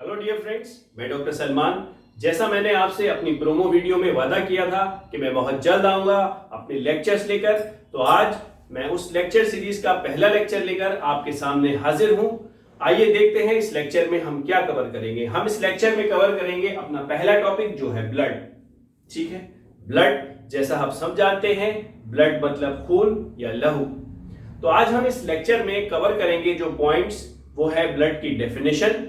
Hello dear friends, मैं doctor Salman. जैसा मैंने आपसे अपनी प्रोमो वीडियो में वादा किया था कि मैं बहुत जल्द आऊंगा अपने लेक्चर्स लेकर, तो आज मैं उस लेक्चर सीरीज का पहला लेक्चर लेकर आपके सामने हाजिर हूं। आइए देखते हैं इस लेक्चर में हम क्या कवर करेंगे। हम इस लेक्चर में कवर करेंगे अपना पहला टॉपिक जो है ब्लड। ठीक है, ब्लड जैसा आप सब जानते हैं, ब्लड मतलब खून या लहू। तो आज हम इस लेक्चर में कवर करेंगे जो पॉइंट्स, वो है ब्लड की डेफिनेशन,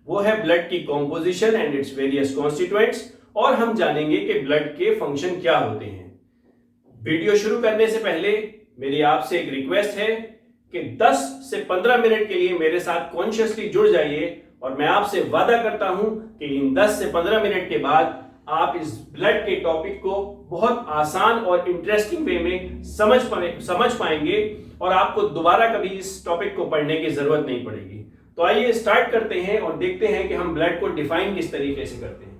वो है ब्लड की composition and its various constituents, और हम जानेंगे कि ब्लड के फंक्शन क्या होते हैं। वीडियो शुरू करने से पहले मेरी आपसे एक रिक्वेस्ट है कि 10 से 15 मिनट के लिए मेरे साथ कॉन्शियसली जुड़ जाइए, और मैं आपसे वादा करता हूं कि इन 10 से 15 मिनट के बाद आप इस ब्लड के टॉपिक को बहुत आसान और इंटरेस्टिंग वे में समझ पाएंगे, और आपको दोबारा कभी इस टॉपिक को पढ़ने की जरूरत नहीं पड़ेगी। तो आइए स्टार्ट करते हैं और देखते हैं कि हम ब्लड को डिफाइन किस तरीके से करते हैं।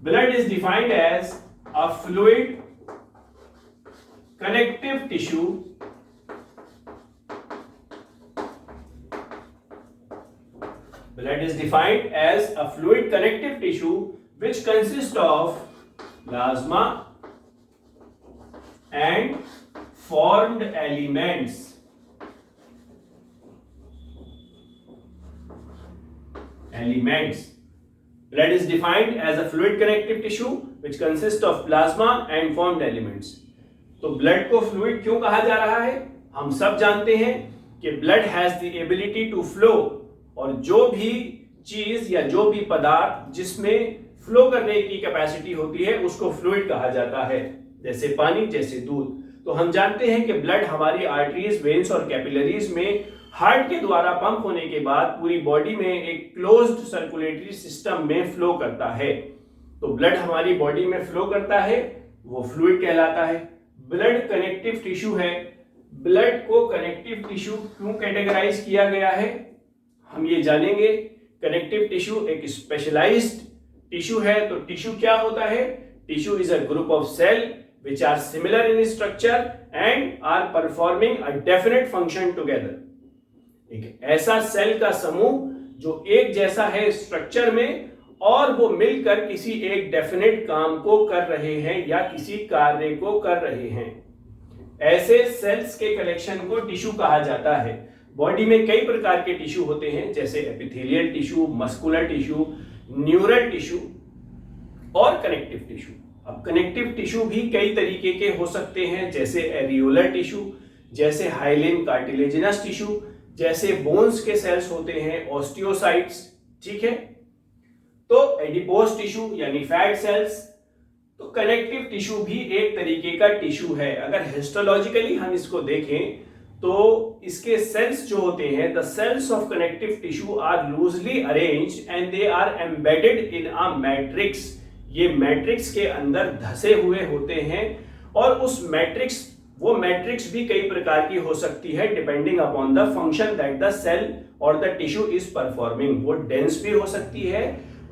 Blood is defined as a fluid connective tissue blood is defined as a fluid connective tissue which consists of plasma and formed elements. Blood is defined as a fluid connective tissue which consists of plasma and formed elements. तो blood को fluid क्यों कहा जा रहा है? हम सब जानते हैं कि blood has the ability to flow, और जो भी चीज या जो भी पदार्थ जिसमें फ्लो करने की कैपेसिटी होती है उसको फ्लूइड कहा जाता है, जैसे पानी, जैसे दूध। तो हम जानते हैं कि ब्लड हमारी आर्टरीज, वेन्स और कैपिलरीज में हार्ट के द्वारा पंप होने के बाद पूरी बॉडी में एक क्लोज्ड सर्कुलेटरी सिस्टम में फ्लो करता है। तो ब्लड हमारी बॉडी में फ्लो करता है, वो फ्लूइड कहलाता है। ब्लड कनेक्टिव टिश्यू है। ब्लड को कनेक्टिव टिश्यू क्यों कैटेगराइज किया गया है, हम ये जानेंगे। कनेक्टिव टिश्यू एक स्पेशलाइज्ड टिश्यू है। तो टिश्यू क्या होता है? Tissue is a group of cell which are similar in structure and are performing a definite function together. एक ऐसा सेल का समूह जो एक जैसा है स्ट्रक्चर में, और वो मिलकर किसी एक डेफिनेट काम को कर रहे हैं या किसी कार्य को कर रहे हैं। ऐसे सेल्स के कलेक्शन को टिश्यू कहा जाता है। बॉडी में कई प्रकार के टिश्यू होते हैं, जैसे epithelial tissue, muscular tissue, neural tissue और कनेक्टिव टिश्यू। अब कनेक्टिव टिश्यू भी कई तरीके के हो सकते हैं, जैसे एरियोलर टिश्यू, जैसे हाइलिन कार्टिलेजिनस टिश्यू, जैसे बोन्स के सेल्स होते हैं ऑस्टियोसाइट्स। ठीक है, तो एडिपोज टिश्यू यानी फैट सेल्स। तो कनेक्टिव टिश्यू भी एक तरीके का टिश्यू है। अगर हिस्टोलॉजिकली हम इसको देखें तो इसके सेल्स जो होते हैं, the cells of connective tissue are loosely arranged and they are embedded in a matrix. ये मैट्रिक्स के अंदर धसे हुए होते हैं, और उस मैट्रिक्स, वो मैट्रिक्स भी कई प्रकार की हो सकती है depending upon the function that the cell और द टिश्यू इज परफॉर्मिंग। वो डेंस भी हो सकती है,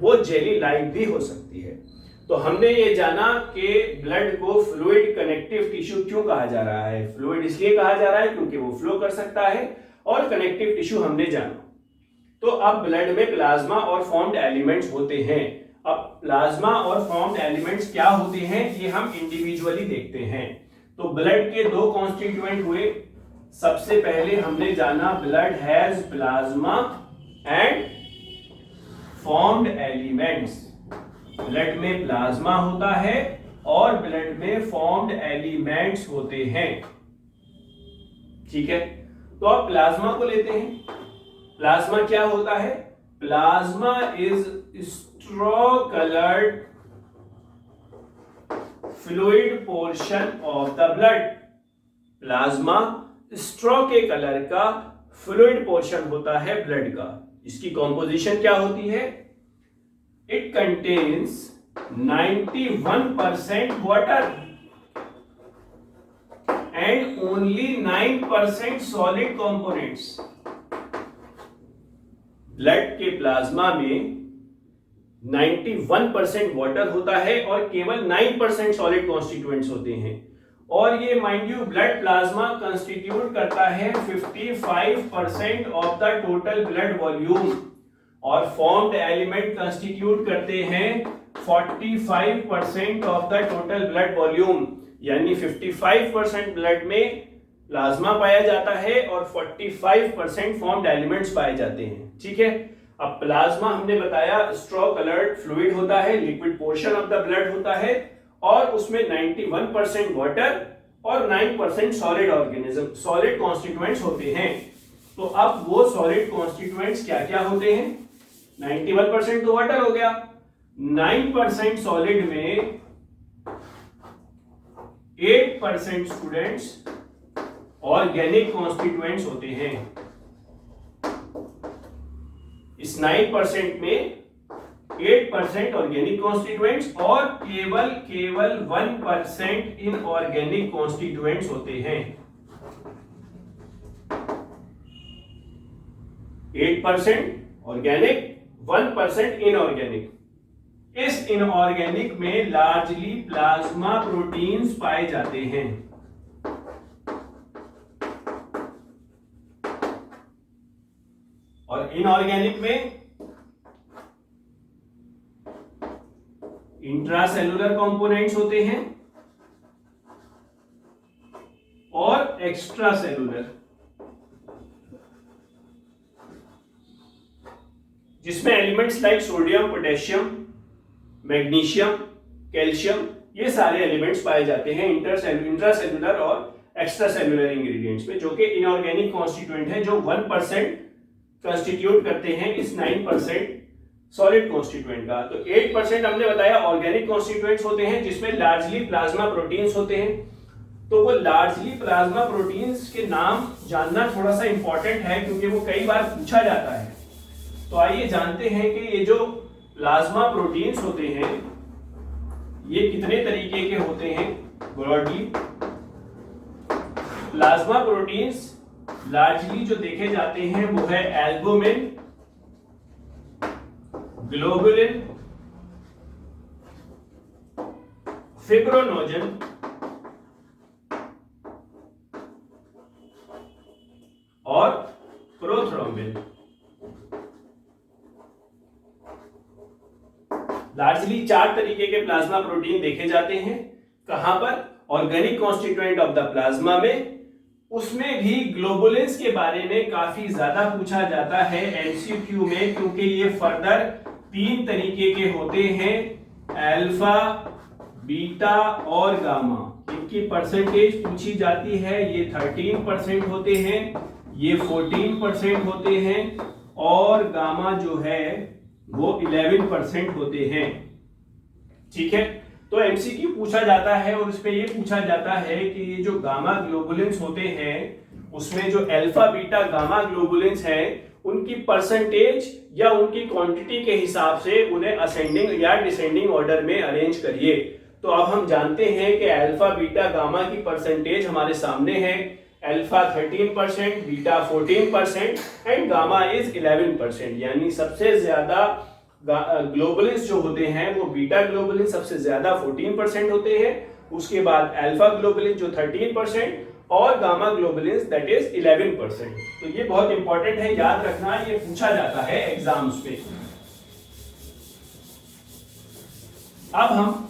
वो जेली लाइक भी हो सकती है। तो हमने ये जाना कि ब्लड को फ्लूइड कनेक्टिव टिश्यू क्यों कहा जा रहा है। फ्लूइड इसलिए कहा जा रहा है क्योंकि वो फ्लो कर सकता है, और कनेक्टिव टिश्यू हमने जाना। तो अब ब्लड में प्लाज्मा और फॉर्म्ड एलिमेंट्स होते हैं। अब प्लाज्मा और फॉर्म्ड एलिमेंट्स क्या होते हैं ये हम इंडिविजुअली देखते हैं। तो ब्लड के दो कॉन्स्टिट्यूएंट हुए। सबसे पहले हमने जाना blood has plasma and formed elements. Blood में प्लाज्मा होता है और ब्लड में फॉर्म्ड एलिमेंट्स होते हैं। ठीक है, तो अब प्लाज्मा को लेते हैं। प्लाज्मा क्या होता है? Plasma is straw colored fluid portion of the blood. Plasma straw के कलर का फ्लूइड पोर्शन होता है ब्लड का। इसकी कॉम्पोजिशन क्या होती है? It contains 91% water and only 9% solid components. Blood के प्लाज्मा में 91% वाटर होता है और केवल 9% सॉलिड कॉन्स्टिट्यूएंट्स होते हैं। और ये mind you blood plasma constitute करता है 55% of the total blood volume. और फॉर्म्ड एलिमेंट कंस्टिट्यूट करते हैं 45% of the total blood volume, यानी 55% ब्लड में प्लाज्मा पाया जाता है और 45% फॉर्म्ड एलिमेंट्स पाए जाते हैं। ठीक है, अब प्लाज्मा हमने बताया स्ट्रॉ कलर्ड फ्लूइड होता है, liquid portion of the blood होता है और उसमें 91% वाटर और 9% सॉलिड ऑर्गेनिज्म, सॉलिड कॉन्स्टिट्यूएंट्स होते हैं। तो अब वो सॉलिड कॉन्स्टिट्यूएंट्स क्या क्या होते हैं? 91% तो वाटर हो गया, 9% सॉलिड में 8% स्टूडेंट्स ऑर्गेनिक कॉन्स्टिट्यूएंट्स होते हैं। इस 9% में 8% ऑर्गेनिक कॉन्स्टिट्यूएंट्स और केवल 1% इनऑर्गेनिक कॉन्स्टिट्यूएंट्स होते हैं। 8% ऑर्गेनिक, 1% इनऑर्गेनिक। इस इनऑर्गेनिक में लार्जली प्लाज्मा प्रोटीन्स पाए जाते हैं। और इनऑर्गेनिक में इंट्रासेलुलर कंपोनेंट्स होते हैं और एक्स्ट्रा सेलुलर, जिसमें elements like sodium, potassium, magnesium, calcium, ये सारे एलिमेंट्स पाए जाते हैं इंट्रासेलुलर और एक्स्ट्रा सेलुलर इंग्रेडिएंट्स में, जो कि इनऑर्गेनिक कॉन्स्टिट्यूएंट है, जो 1% कंस्टिट्यूट करते हैं इस 9% सॉलिड कॉन्स्टिट्यूएंट का। तो 8% हमने बताया ऑर्गेनिक कॉन्स्टिट्यूएंट्स होते हैं, जिसमें लार्जली प्लाज्मा प्रोटीन्स होते हैं। तो वो लार्जली प्लाज्मा प्रोटीन्स के नाम जानना थोड़ा सा इंपॉर्टेंट है, क्योंकि वो कई बार पूछा जाता है। तो आइए जानते हैं कि ये जो प्लाज्मा प्रोटीन्स होते हैं ये कितने तरीके के होते हैं। ब्रॉडली प्लाज्मा प्रोटीन्स लार्जली जो देखे जाते हैं वो है एल्बुमिन, ग्लोबुलिन, फिब्रोनोजन और प्रोथ्रोम्बिन। लार्जली 4 तरीके के प्लाज्मा प्रोटीन देखे जाते हैं। कहां पर? Organic constituent of the plasma में। उसमें भी ग्लोबुलिन्स के बारे में काफी ज्यादा पूछा जाता है एमसीक्यू में, क्योंकि ये फर्दर 3 तरीके के होते हैं, अल्फा, बीटा और गामा। इनकी परसेंटेज पूछी जाती है, ये 13% होते हैं, ये 14% होते हैं और गामा जो है वो 11% होते हैं। ठीक है, तो एमसीक्यू पूछा जाता है और उसमें ये पूछा जाता है कि ये जो गामा ग्लोबुलिन्स होते हैं उसमें जो अल्फा, बीटा, गामा ग्लोबुलिन्स हैं उनकी परसेंटेज या उनकी क्वांटिटी के हिसाब से उन्हें असेंडिंग या डिसेंडिंग ऑर्डर में अरेंज करिए। तो अब हम जानते हैं कि अल्फा, बीटा, गामा की परसेंटेज हमारे सामने है। Alpha 13%, beta 14% and gamma is 11%। यानी सबसे ज्यादा ग्लोबुलिन्स जो होते हैं वो बीटा ग्लोबुलिन सबसे ज्यादा 14% होते हैं, उसके बाद अल्फा ग्लोबुलिन जो 13% और गामा ग्लोबुलिन दैट इज 11%। तो ये बहुत इंपॉर्टेंट है, याद रखना, ये पूछा जाता है एग्जाम्स में। अब हम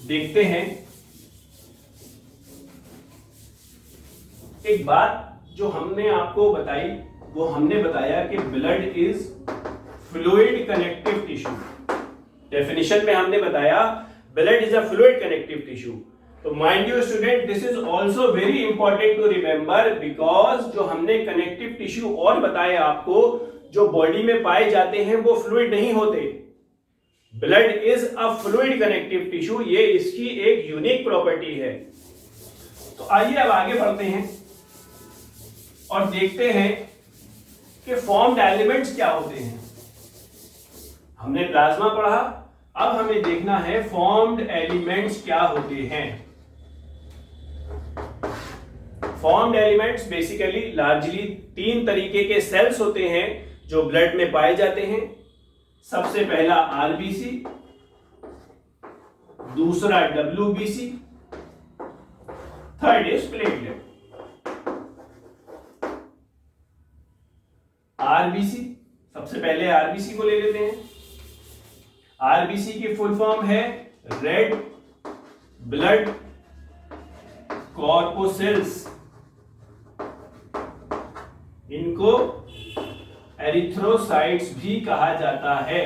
देखते हैं एक बात जो हमने आपको बताई, वो हमने बताया कि blood is fluid connective tissue. Definition में हमने बताया blood is a fluid connective tissue. तो mind you student, this is also very important to remember, because जो हमने कनेक्टिव टिश्यू और बताए आपको जो बॉडी में पाए जाते हैं वो फ्लूइड नहीं होते। Blood is a fluid connective tissue, ये इसकी एक यूनिक प्रॉपर्टी है। तो आइए अब आगे बढ़ते हैं और देखते हैं कि फॉर्म्ड एलिमेंट्स क्या होते हैं। हमने प्लाज्मा पढ़ा, अब हमें देखना है फॉर्म्ड एलिमेंट्स क्या होते हैं। फॉर्म्ड एलिमेंट्स बेसिकली लार्जली 3 तरीके के सेल्स होते हैं जो ब्लड में पाए जाते हैं। सबसे पहला आरबीसी, दूसरा WBC, third is platelet. RBC सबसे पहले आरबीसी को ले लेते हैं। आरबीसी की फुल फॉर्म है रेड ब्लड कॉर्पोसिल्स, इनको एरिथ्रोसाइट्स भी कहा जाता है।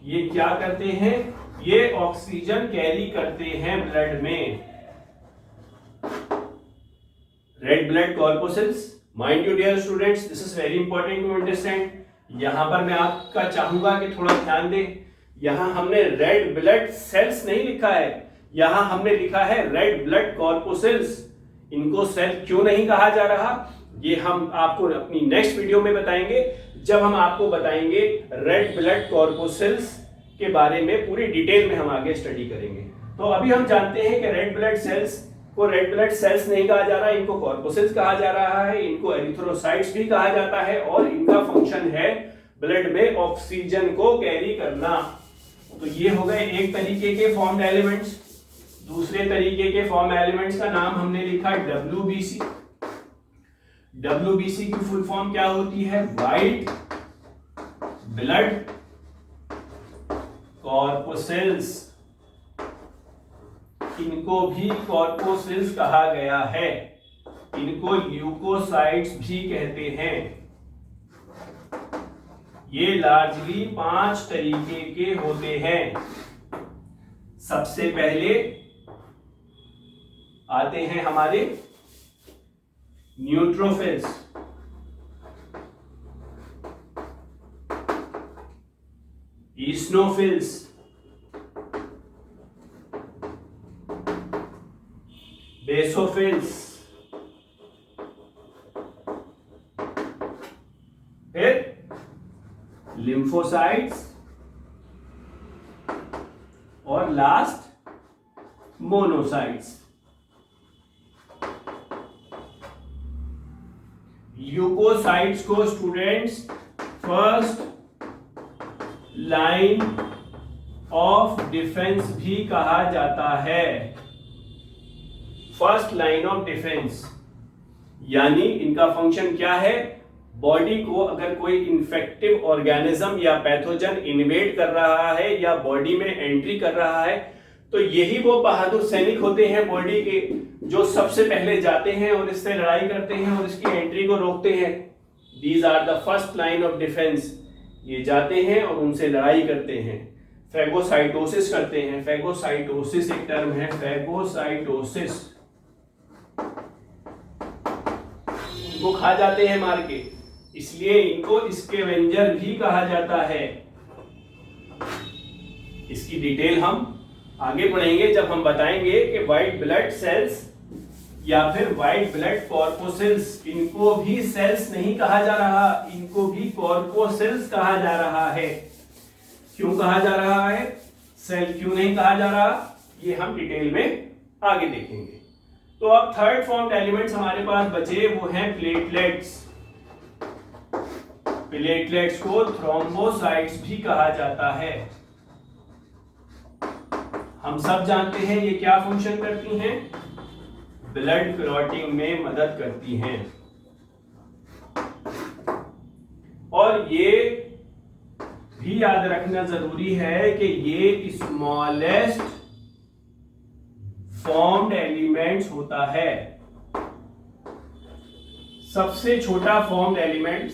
ये क्या करते हैं? ये ऑक्सीजन कैरी करते हैं ब्लड में। Red blood corpuscles, mind you dear students, this is very important to understand. यहां पर मैं आपका चाहूंगा कि थोड़ा ध्यान दें। यहां हमने रेड ब्लड सेल्स नहीं लिखा है, यहां हमने लिखा है रेड ब्लड कॉर्पोसिल्स। इनको सेल क्यों नहीं कहा जा रहा, ये हम आपको अपनी नेक्स्ट वीडियो में बताएंगे, जब हम आपको बताएंगे रेड ब्लड कॉर्पोसिल्स के बारे में पूरी डिटेल में हम आगे स्टडी करेंगे। तो अभी हम जानते हैं कि रेड ब्लड सेल्स को रेड ब्लड सेल्स नहीं कहा जा रहा है, इनको कॉर्पोसिल्स कहा जा रहा है, इनको एरिथ्रोसाइट्स भी कहा जाता है, और इनका फंक्शन है ब्लड में ऑक्सीजन को कैरी करना। तो ये हो गए एक तरीके के फॉर्म्ड एलिमेंट्स। दूसरे तरीके के फॉर्म एलिमेंट्स का नाम हमने लिखा डब्ल्यूबीसी। डब्ल्यूबीसी की फुल फॉर्म क्या होती है? White blood corpuscles. इनको भी कॉर्पोसिल्स कहा गया है, इनको ल्यूकोसाइट्स भी कहते हैं। ये लार्जली 5 तरीके के होते हैं। सबसे पहले आते हैं हमारे न्यूट्रोफिल्स, ईस्नोफिल्स, बेसोफिल्स, फिर लिम्फोसाइट्स, और लास्ट मोनोसाइट्स। ल्यूकोसाइट्स को students first line of defence भी कहा जाता है। फर्स्ट लाइन ऑफ डिफेंस यानी इनका फंक्शन क्या है? बॉडी को अगर कोई इन्फेक्टिव ऑर्गेनिज्म या पैथोजन इन्वेड कर रहा है या बॉडी में एंट्री कर रहा है, तो यही वो बहादुर सैनिक होते हैं बॉडी के, जो सबसे पहले जाते हैं और इससे लड़ाई करते हैं और इसकी एंट्री को रोकते हैं। These are the first line of defence. ये जाते हैं और उनसे लड़ाई करते हैं, फैगोसाइटोसिस करते हैं। फैगोसाइटोसिस एक टर्म है, फैगोसाइटोसिस। इनको खा जाते हैं मार के, इसलिए इनको स्कैवेंजर भी कहा जाता है। इसकी डिटेल हम आगे पढ़ेंगे जब हम बताएंगे कि व्हाइट ब्लड सेल्स या फिर व्हाइट ब्लड कॉर्पोसिल्स, इनको भी सेल्स नहीं कहा जा रहा, इनको भी कॉर्पोसिल्स कहा जा रहा है। क्यों कहा जा रहा है, सेल क्यों नहीं कहा जा रहा, ये हम डिटेल में आगे देखेंगे। तो अब थर्ड फॉर्म्ड एलिमेंट्स हमारे पास बचे, वो हैं प्लेटलेट्स। प्लेटलेट्स को थ्रोम्बोसाइट्स भी कहा जाता है। हम सब जानते हैं ये क्या फंक्शन करती हैं? ब्लड क्लॉटिंग में मदद करती हैं। और ये भी याद रखना जरूरी है कि ये स्मॉलेस्ट फॉर्म्ड एलिमेंट्स होता है। सबसे छोटा फॉर्म्ड एलिमेंट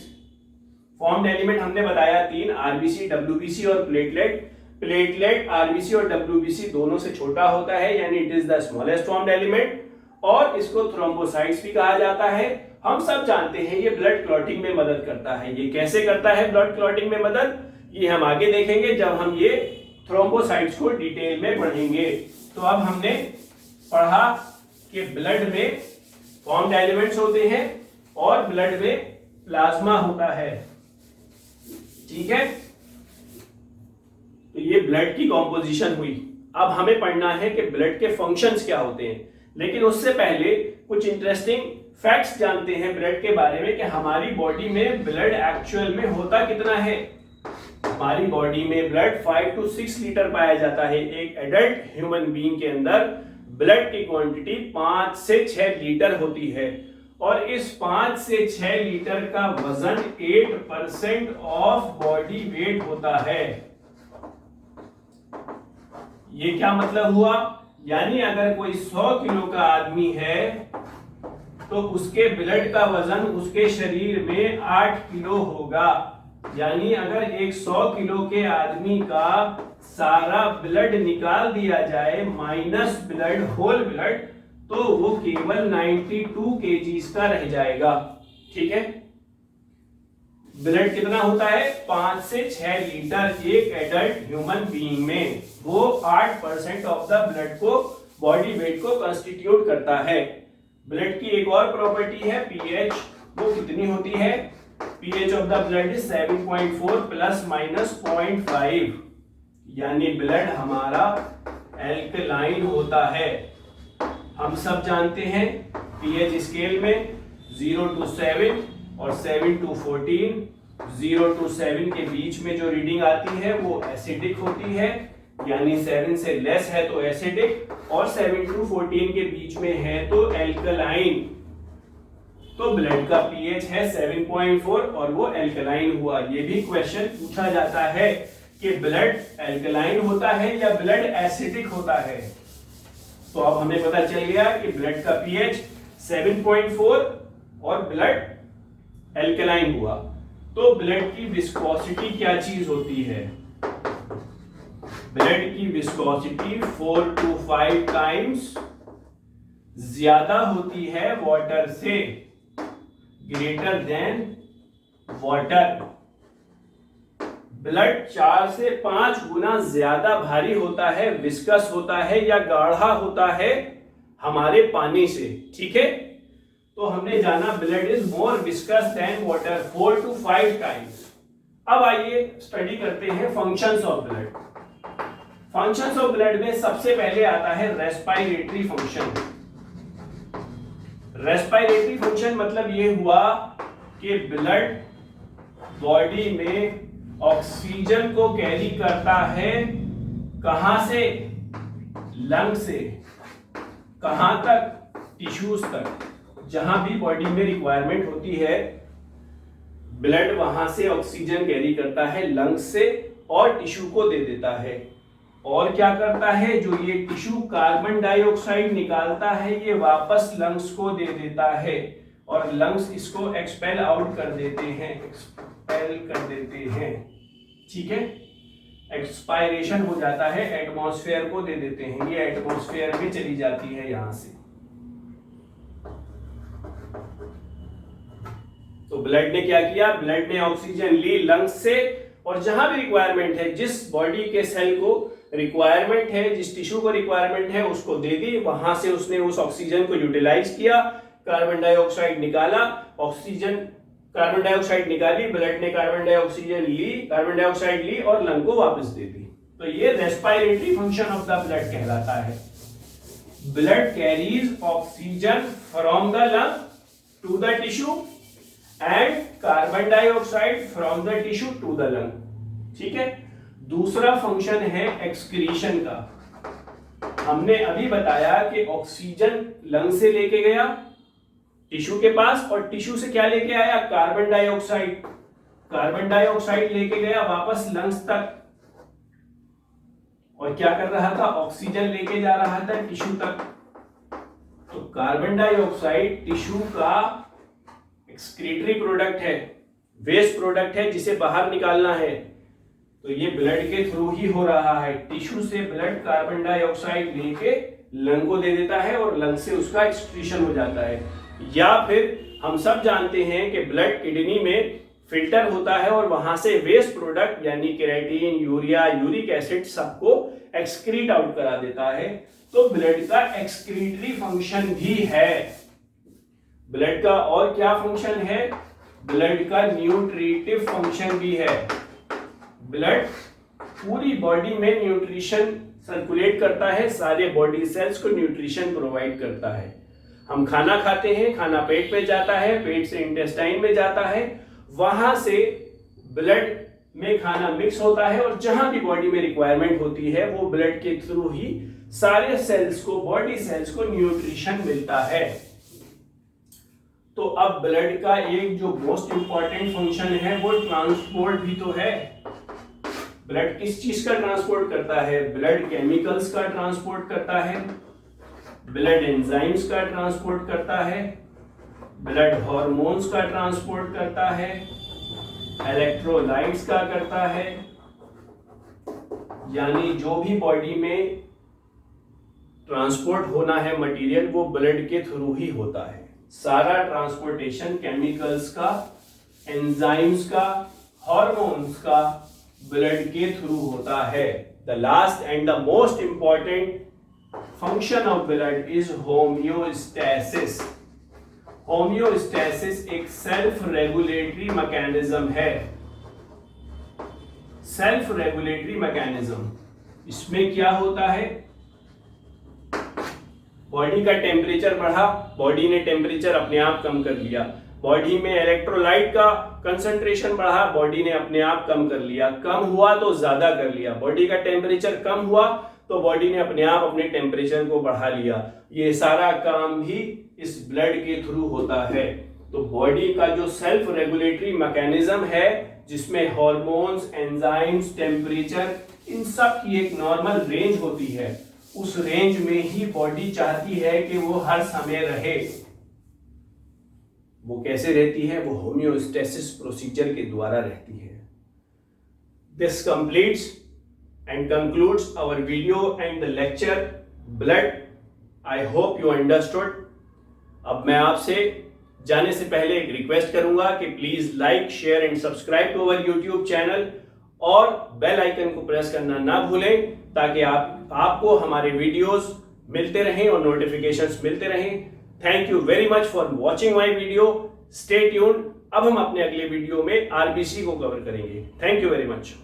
हमने बताया 3, आरबीसी, डब्ल्यूबीसी और प्लेटलेट। प्लेटलेट आरबीसी और डब्ल्यूबीसी दोनों से छोटा होता है, यानी it is the smallest formed element, और इसको थ्रोम्बोसाइट्स भी कहा जाता है। हम सब जानते हैं ये ब्लड क्लॉटिंग में मदद करता है। ये कैसे करता है ब्लड क्लॉटिंग में मदद, ये हम आगे देखेंगे जब हम ये थ्रोम्बोसाइट्स को डिटेल में पढ़ेंगे। तो अब हमने पढ़ा कि ब्लड में फॉर्म्ड एलिमेंट्स होते हैं और ब्लड में प्लाज्मा होता है, ठीक है। तो ये ब्लड की कॉम्पोजिशन हुई। अब हमें पढ़ना है कि ब्लड के फंक्शंस क्या होते हैं, लेकिन उससे पहले कुछ इंटरेस्टिंग फैक्ट्स जानते हैं ब्लड के बारे में कि हमारी बॉडी में ब्लड एक्चुअल में होता कितना है। हमारी बॉडी में ब्लड 5 to 6 लीटर पाया जाता है। एक एडल्ट ह्यूमन बीइंग के अंदर ब्लड की क्वांटिटी 5 से 6 लीटर होती है। और इस 5 से 6 लीटर का वजन 8% ऑफ बॉडी वेट होता है। ये क्या मतलब हुआ? यानी अगर कोई 100 किलो का आदमी है तो उसके ब्लड का वजन उसके शरीर में 8 किलो होगा। यानी अगर एक 100 किलो के आदमी का सारा ब्लड निकाल दिया जाए माइनस ब्लड होल ब्लड, तो वो केवल 92 केजीज का रह जाएगा। ठीक है, ब्लड कितना होता है? 5 से 6 लीटर एक एडल्ट ह्यूमन बीइंग में। वो 8% ऑफ द ब्लड को, बॉडी वेट को कंस्टिट्यूट करता है। ब्लड की एक और प्रॉपर्टी है पीएच, वो कितनी होती है? PH of the blood is 7.4 plus minus 0.5, यानी ब्लड हमारा एल्कलाइन होता है। हम सब जानते हैं पीएच स्केल में 0 to 7 और 7 to 14, 0 to 7 के बीच में जो रीडिंग आती है वो एसिडिक होती है, यानी 7 से लेस है तो एसिडिक, और 7 to 14 के बीच में है तो एल्कलाइन। तो ब्लड का पीएच है 7.4 और वो एल्कलाइन हुआ। ये भी क्वेश्चन पूछा जाता है कि ब्लड एल्कलाइन होता है या ब्लड एसिडिक होता है। तो अब हमें पता चल गया कि ब्लड का पीएच 7.4 और ब्लड एल्कलाइन हुआ। तो ब्लड की विस्कोसिटी क्या चीज होती है? ब्लड की विस्कोसिटी 4 to 5 टाइम्स ज्यादा होती है वाटर से, ग्रेटर देन वाटर। ब्लड 4 से 5 गुना ज्यादा भारी होता है, विस्कस होता है या गाढ़ा होता है हमारे पानी से। ठीक है, तो हमने जाना blood is more viscous than water 4 to 5 times. अब आइए स्टडी करते हैं functions of blood. Functions of blood में सबसे पहले आता है रेस्पिरेटरी फंक्शन। रेस्पिरेटरी फंक्शन मतलब ये हुआ कि ब्लड बॉडी में ऑक्सीजन को कैरी करता है। कहां से? लंग से। कहां तक? टिश्यूज तक। जहां भी बॉडी में रिक्वायरमेंट होती है ब्लड वहां से ऑक्सीजन कैरी करता है लंग्स से और टिश्यू को दे देता है। और क्या करता है? जो ये टिश्यू कार्बन डाइऑक्साइड निकालता है ये वापस लंग्स को दे देता है और लंग्स इसको एक्सपेल आउट कर देते हैं, एक्सपेल कर देते हैं। ठीक है, एक्सपायरेशन हो जाता है, एटमॉस्फेयर को दे देते हैं, ये एटमॉस्फेयर में चली जाती है यहां से। तो ब्लड ने क्या किया? ब्लड ने ऑक्सीजन ली लंग्स से और जहां भी रिक्वायरमेंट है, जिस बॉडी के सेल को रिक्वायरमेंट है, जिस टिश्यू को रिक्वायरमेंट है उसको दे दी, वहां से उसने उस ऑक्सीजन को यूटिलाइज किया, कार्बन डाइऑक्साइड निकाला, ऑक्सीजन कार्बन डाइऑक्साइड निकाली, ब्लड ने कार्बन डाइऑक्साइड ली और लंग को वापस दे दी। तो ये respiratory function of the blood कहलाता है। Blood carries oxygen from the lung to the tissue and carbon dioxide from the tissue to the lung. ठीक है, दूसरा फंक्शन है एक्सक्रीशन का। हमने अभी बताया कि ऑक्सीजन लंग से लेके गया टिश्यू के पास और टिश्यू से क्या लेके आया? Carbon dioxide. कार्बन डाइऑक्साइड लेके गया वापस लंग्स तक और क्या कर रहा था? ऑक्सीजन लेके जा रहा था टिश्यू तक। तो कार्बन डाइऑक्साइड टिश्यू का एक्सक्रीटरी प्रोडक्ट है, वेस्ट प्रोडक्ट है जिसे बाहर निकालना है। तो ये ब्लड के थ्रू ही हो रहा है। टिश्यू से ब्लड कार्बन डाइऑक्साइड लेके लंग को दे देता है और लंग से उसका एक्सक्रीशन हो जाता है। या फिर हम सब जानते हैं कि ब्लड किडनी में फिल्टर होता है और वहां से वेस्ट प्रोडक्ट यानी केराटिन, यूरिया, यूरिक एसिड सबको एक्सक्रीट आउट करा देता है। तो ब्लड का एक्सक्रीटरी फंक्शन भी है। ब्लड का और क्या फंक्शन है? ब्लड का न्यूट्रिटिव फंक्शन भी है। ब्लड पूरी बॉडी में न्यूट्रिशन सर्कुलेट करता है, सारे बॉडी सेल्स को न्यूट्रिशन प्रोवाइड करता है। हम खाना खाते हैं, खाना पेट में जाता है, पेट से इंटेस्टाइन में जाता है, वहां से ब्लड में खाना मिक्स होता है और जहां भी बॉडी में रिक्वायरमेंट होती है वो ब्लड के थ्रू ही सारे सेल्स को, बॉडी सेल्स को न्यूट्रिशन मिलता है। तो अब ब्लड का एक जो मोस्ट इंपॉर्टेंट फंक्शन है वो ट्रांसपोर्ट भी तो है। ब्लड किस चीज का ट्रांसपोर्ट करता है? ब्लड केमिकल्स का ट्रांसपोर्ट करता है, ब्लड एंजाइम्स का ट्रांसपोर्ट करता है, ब्लड हार्मोन्स का ट्रांसपोर्ट करता है, इलेक्ट्रोलाइट्स का करता है। यानी जो भी बॉडी में ट्रांसपोर्ट होना है मटेरियल वो ब्लड के थ्रू ही होता है। सारा ट्रांसपोर्टेशन केमिकल्स का, एंजाइम्स का, हार्मोन्स का ब्लड के थ्रू होता है। The last and the most important function of blood is homeostasis. Homeostasis एक सेल्फ रेगुलेटरी मैकेनिज्म है। सेल्फ रेगुलेटरी मैकेनिज्म, इसमें क्या होता है? बॉडी का टेम्परेचर बढ़ा, बॉडी ने टेम्परेचर अपने आप कम कर लिया। बॉडी में इलेक्ट्रोलाइट का कंसंट्रेशन बढ़ा, बॉडी ने अपने आप कम कर लिया। कम हुआ तो ज्यादा कर लिया। बॉडी का टेम्परेचर कम हुआ तो बॉडी ने अपने आप अपने टेम्परेचर को बढ़ा लिया। ये सारा काम भी इस ब्लड के थ्रू होता है। तो बॉडी का जो सेल्फ रेगुलेटरी मैकेनिज्म है जिसमें हार्मोन्स, एंजाइम्स, टेम्परेचर, इन सब की एक नॉर्मल रेंज होती है, उस रेंज में ही बॉडी चाहती है कि वो हर समय रहे। वो कैसे रहती है? वो होम्योस्टैसिस प्रोसीजर के द्वारा रहती है। This completes and concludes our video and the lecture blood. I hope you understood. अब मैं आपसे जाने से पहले एक रिक्वेस्ट करूंगा कि please like, share and subscribe to our YouTube channel और बेल आइकन को प्रेस करना ना भूलें ताकि आपको हमारे वीडियोस मिलते रहें और नोटिफिकेशंस मिलते रहें। Thank you very much for watching my video. Stay tuned. अब हम अपने अगले वीडियो में आरबीसी को कवर करेंगे। Thank you very much.